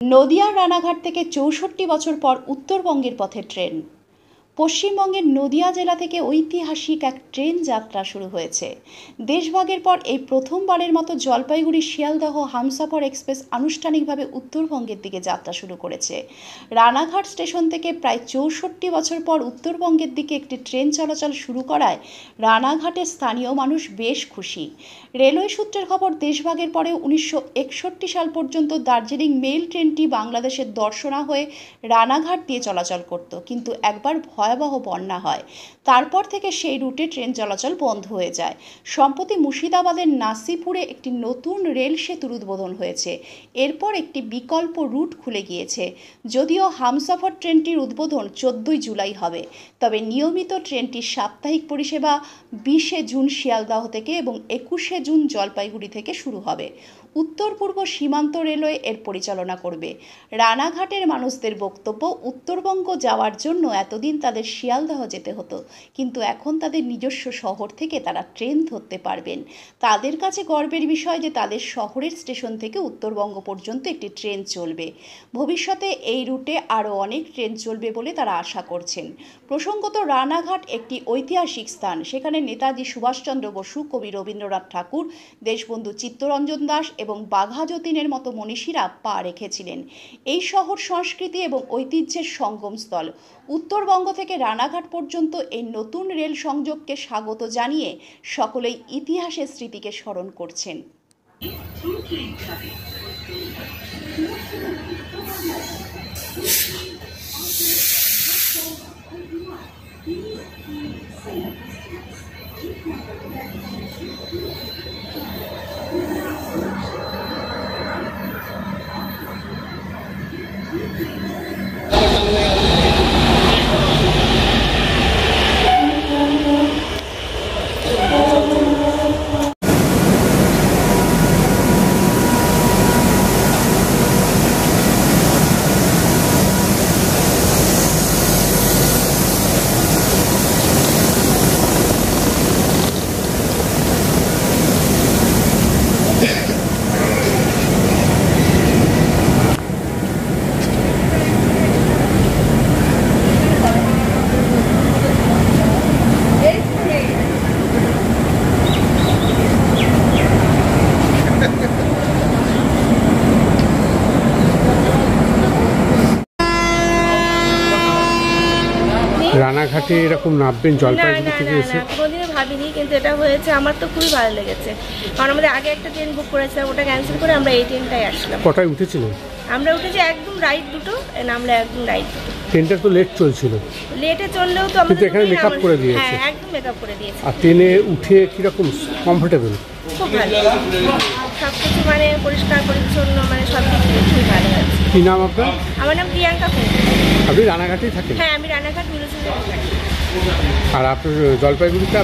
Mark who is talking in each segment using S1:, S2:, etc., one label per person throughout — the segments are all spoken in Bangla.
S1: নদিয়ার রানাঘাট থেকে ৬৪ বছর পর উত্তরবঙ্গের পথে ট্রেন। পশ্চিমবঙ্গের নদিয়া জেলা থেকে ঐতিহাসিক এক ট্রেন যাত্রা শুরু হয়েছে। দেশভাগের পর এই প্রথমবারের মতো জলপাইগুড়ি শিয়ালদহ হামসফর এক্সপ্রেস আনুষ্ঠানিকভাবে উত্তরবঙ্গের দিকে যাত্রা শুরু করেছে। রানাঘাট স্টেশন থেকে প্রায় ৬৪ বছর পর উত্তরবঙ্গের দিকে একটি ট্রেন চলাচল শুরু করায় রানাঘাটের স্থানীয় মানুষ বেশ খুশি। রেলওয়ে সূত্রের খবর, দেশভাগের পরে 1961 সাল পর্যন্ত দার্জিলিং মেল ট্রেনটি বাংলাদেশের দর্শনা হয়ে রানাঘাট দিয়ে চলাচল করত, কিন্তু একবার ভয়াবহ বন্যা হয়। তারপর থেকে সেই রুটে ট্রেন চলাচল বন্ধ হয়ে যায়। সম্প্রতি মুর্শিদাবাদের নাসিপুরে একটি নতুন রেল সেতুর উদ্বোধন হয়েছে। এরপর একটি বিকল্প রুট খুলে গিয়েছে। যদিও হামসফর ট্রেনটির উদ্বোধন 14 জুলাই হবে, তবে নিয়মিত ট্রেনটির সাপ্তাহিক পরিষেবা 20 জুন শিয়ালদহ থেকে এবং 21 জুন জলপাইগুড়ি থেকে শুরু হবে। উত্তর পূর্ব সীমান্ত রেলওয়ে এর পরিচালনা করবে। রানাঘাটের মানুষদের বক্তব্য, উত্তরবঙ্গ যাওয়ার জন্য এতদিন তাদের শিয়ালদহ যেতে হতো, কিন্তু এখন তাদের নিজস্ব শহর থেকে তারা ট্রেন ধরতে পারবেন। তাদের কাছে গর্বের বিষয় যে তাদের শহরের স্টেশন থেকে উত্তরবঙ্গ পর্যন্ত একটি ট্রেন চলবে। ভবিষ্যতে এই রুটে আরও অনেক ট্রেন চলবে বলে তারা আশা করছেন। প্রসঙ্গত, রানাঘাট একটি ঐতিহাসিক স্থান। সেখানে নেতাজি সুভাষচন্দ্র বসু, কবি রবীন্দ্রনাথ ঠাকুর, দেশবন্ধু চিত্তরঞ্জন দাস এবং বাঘা যতীনের মতো মনীষীরা পা রেখেছিলেন। এই শহর সংস্কৃতি এবং ঐতিহ্যের সঙ্গমস্থল। উত্তরবঙ্গ থেকে রানাঘাট পর্যন্ত এই নতুন রেল সংযোগকে স্বাগত জানিয়ে সকলেই ইতিহাসের স্মৃতিকে স্মরণ করছেন।
S2: রানাঘাটে এরকম নামবেন জলপাইগুড়ি থেকে এসে?
S3: কোনোদিনও ভাবিনি, কিন্তু এটা হয়েছে আমার তো খুবই ভালো লেগেছে। কারণ আমাদের আগে একটা ট্রেন বুক করেছিলাম, ওটা ক্যান্সেল করে আমরা এই ট্রেনটাই আসলাম।
S2: কটায় উঠেছিলেন?
S3: আমরা উঠেছি একদম রাইট দুটো, নামলে একদম রাইট দুটো।
S2: ট্রেনটা তো লেট চলছিল।
S3: লেটে চললেও তো আমাদের
S2: এখানে মেকআপ করে দিয়েছে।
S3: হ্যাঁ, একদম মেকআপ করে দিয়েছে।
S2: আর ট্রেনে উঠে কিরকম কমফোর্টেবল?
S3: খুব ভালো, সব কিছু মানে পরিষ্কার পরিচ্ছন্ন, মানে সব কিছু খুবই ভালো আছে।
S2: কি নাম আপনার?
S3: আমার নাম প্রিয়াঙ্কা কুন্ডু।
S2: আপনি রানাঘাটেই থাকেন?
S3: হ্যাঁ, আমি রানাঘাট মিউনিসিপ্যালিটিতে থাকি।
S2: আর আপনার জলপাইগুড়িতে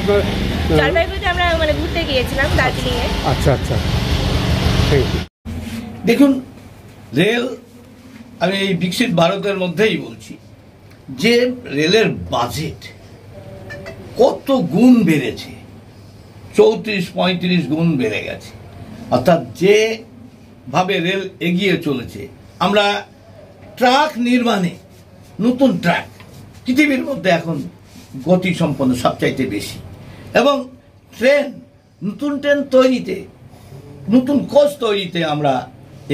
S3: জলপাইগুড়িতে আমরা মানে ঘুরতে গিয়েছিলাম দার্জিলিংয়ে।
S2: আচ্ছা আচ্ছা, থ্যাংক ইউ।
S4: দেখুন, রেল, আমি এই বিকশিত ভারতের মধ্যেই বলছি যে রেলের বাজেট কত গুণ বেড়েছে, 34-35 গুণ বেড়ে গেছে। অর্থাৎ যেভাবে রেল এগিয়ে চলেছে, আমরা ট্রাক নির্মাণে, নতুন ট্রাক পৃথিবীর মধ্যে এখন গতি সম্পন্ন সবচাইতে বেশি, এবং ট্রেন, নতুন ট্রেন তৈরিতে, নতুন কোচ তৈরিতে আমরা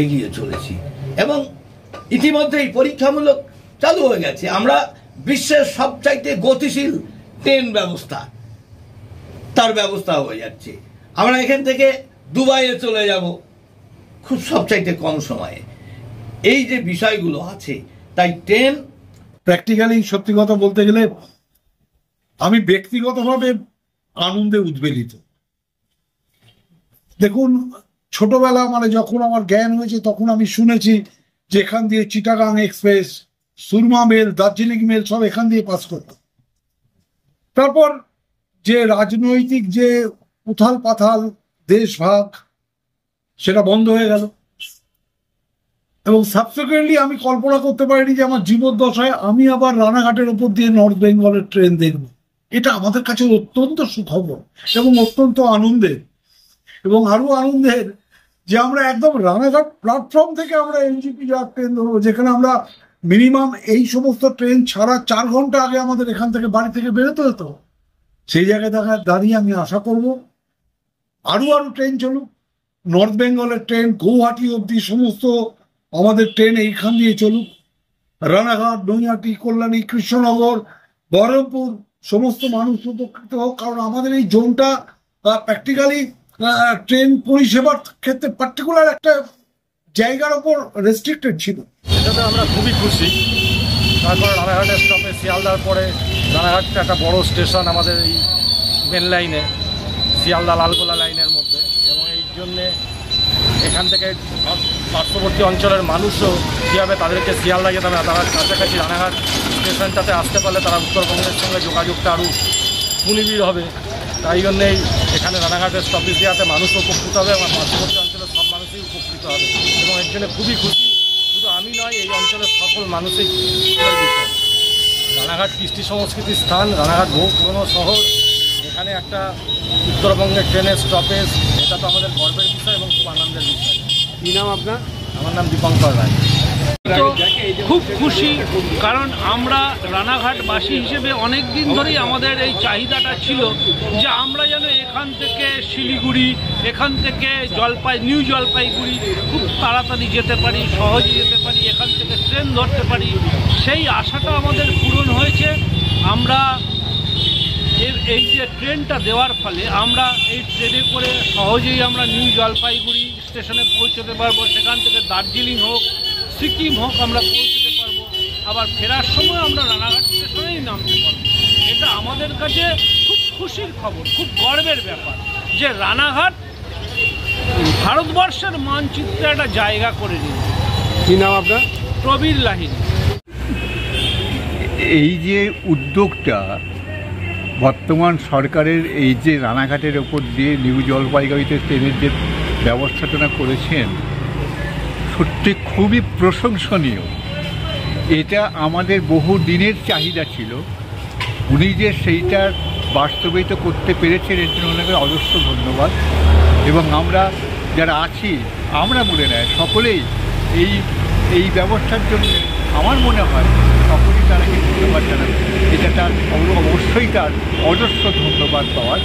S4: এগিয়ে চলেছি, এবং ইতিমধ্যেই পরীক্ষামূলক চালু হয়ে গেছে। আমরা বিশ্বের সবচাইতে গতিশীল ট্রেন ব্যবস্থা, তার ব্যবস্থা হয়ে যাচ্ছে। আমরা এখান থেকে দুবাইয়ে চলে যাব খুব সবচাইতে কম সময়ে। এই যে বিষয়গুলো আছে, তাই ট্রেন
S5: প্র্যাকটিক্যালি সত্যি কথা বলতে গেলে আমি ব্যক্তিগতভাবে আনন্দে উদ্বেলিত। দেখুন, ছোটবেলা মানে যখন আমার জ্ঞান হয়েছে তখন আমি শুনেছি যে এখান দিয়ে Chittagong express, Surma mail, Darjeeling mail সব এখান দিয়ে পাস করত। তারপর যে রাজনৈতিক যে উথাল পাথাল, দেশভাগ, সেটা বন্ধ হয়ে গেল, এবং সাবসিকুয়েন্টলি আমি কল্পনা করতে পারিনি যে আমার জীবদ্দশায় আমি আবার রানাঘাটের ওপর দিয়ে নর্থ বেঙ্গলের ট্রেন দেখব। এটা আমাদের কাছে অত্যন্ত সুখবর এবং অত্যন্ত আনন্দের। এবং আরো আনন্দের যে আমরা একদম রানাঘাট প্ল্যাটফর্ম থেকে আমরা এনজিপি যাওয়ার ট্রেন ধরবো, যেখানে আমরা মিনিমাম এই সমস্ত ট্রেন ছাড়া 4 ঘন্টা আগে আমাদের এখান থেকে বাড়ি থেকে বেরোতে হতো। সেই জায়গায় দাঁড়িয়ে আমি আশা করব আরো ট্রেন চলুক। নর্থ বেঙ্গলের ট্রেন গৌহাটি অব্দি সমস্ত আমাদের ট্রেন এইখান দিয়ে চলুক। রানাঘাট, নৈহাটি, কল্যাণী, কৃষ্ণনগর, বহরমপুর সমস্ত মানুষ উপকৃত হোক, কারণ আমাদের এই জোনটা প্র্যাকটিক্যালি ট্রেন পরিষেবার ক্ষেত্রে পার্টিকুলার একটা জায়গার ওপর রেস্ট্রিক্টেড ছিল।
S6: এটাতে আমরা খুবই খুশি। তারপর রানাঘাটের স্টপে শিয়ালদার পরে রানাঘাটটা একটা বড় স্টেশন আমাদের এই মেন লাইনে, শিয়ালদা লালগোলা লাইনের মধ্যে, এবং এই জন্যে এখান থেকে পার্শ্ববর্তী অঞ্চলের মানুষও কীভাবে তাদেরকে শিয়ালদা যেতে হবে, তারা কাছাকাছি রানাঘাট স্টেশনটাতে আসতে পারলে তারা উত্তরবঙ্গের সঙ্গে যোগাযোগটা আরও সুনিবিড় হবে। তাই জন্যেই এখানে রানাঘাটের স্টপেজ দেওয়াতে মানুষও উপকৃত হবে এবং পার্শ্ববর্তী অঞ্চলের সব মানুষই উপকৃত হবে, এবং এর জন্য খুবই খুশি। শুধু আমি নয়, এই অঞ্চলের সকল মানুষই বিষয়। রানাঘাট কৃষ্টি সংস্কৃতির স্থান, রানাঘাট বহু পুরনো শহর, এখানে একটা উত্তরবঙ্গের ট্রেনের স্টপেজ, এটা তো আমাদের গর্বের বিষয় এবং খুব আনন্দের বিষয়।
S2: কি নাম আপনার?
S6: আমার নাম দীপঙ্কর রায়।
S7: তো খুব খুশি, কারণ আমরা রানাঘাটবাসী হিসেবে অনেক দিন ধরেই আমাদের এই চাহিদাটা ছিল যে আমরা যেন এখান থেকে শিলিগুড়ি, এখান থেকে নিউ জলপাইগুড়ি খুব তাড়াতাড়ি যেতে পারি, সহজে যেতে পারি, এখান থেকে ট্রেন ধরতে পারি। সেই আশাটা আমাদের পূরণ হয়েছে। আমরা এই যে ট্রেনটা দেওয়ার ফলে আমরা এই ট্রেনে করে সহজেই আমরা নিউ জলপাইগুড়ি স্টেশনে পৌঁছতে পারবো, সেখান থেকে দার্জিলিং হোক, সিকিম হোক আমরা পৌঁছতে পারবো, আবার ফেরার সময় আমরা রানাঘাট স্টেশনেই নামতে পারবো। এটা আমাদের কাছে খুব খুশির খবর, খুব গর্বের ব্যাপার যে রানাঘাট ভারতবর্ষের মানচিত্রে একটা জায়গা করে নিল।
S2: কি নাম আপনার?
S7: প্রবীর লাহিড়ী।
S8: এই যে উদ্যোগটা বর্তমান সরকারের, এই যে রানাঘাটের ওপর দিয়ে নিউ জলপাইগুড়িতে ট্রেনের যে ব্যবস্থাপনা করেছেন, সত্যি খুবই প্রশংসনীয়। এটা আমাদের বহু দিনের চাহিদা ছিল। উনি যে সেইটা বাস্তবায়িত করতে পেরেছেন, এর জন্য ওনাকে অজস্র ধন্যবাদ। এবং আমরা যারা আছি, আমরা বলে নয়, সকলেই এই ব্যবস্থার জন্য আমার মনে হয় সকলেই তারা ধন্যবাদ জানাবে। এটা তার অবশ্যই তার অজস্র ধন্যবাদ পাওয়ার।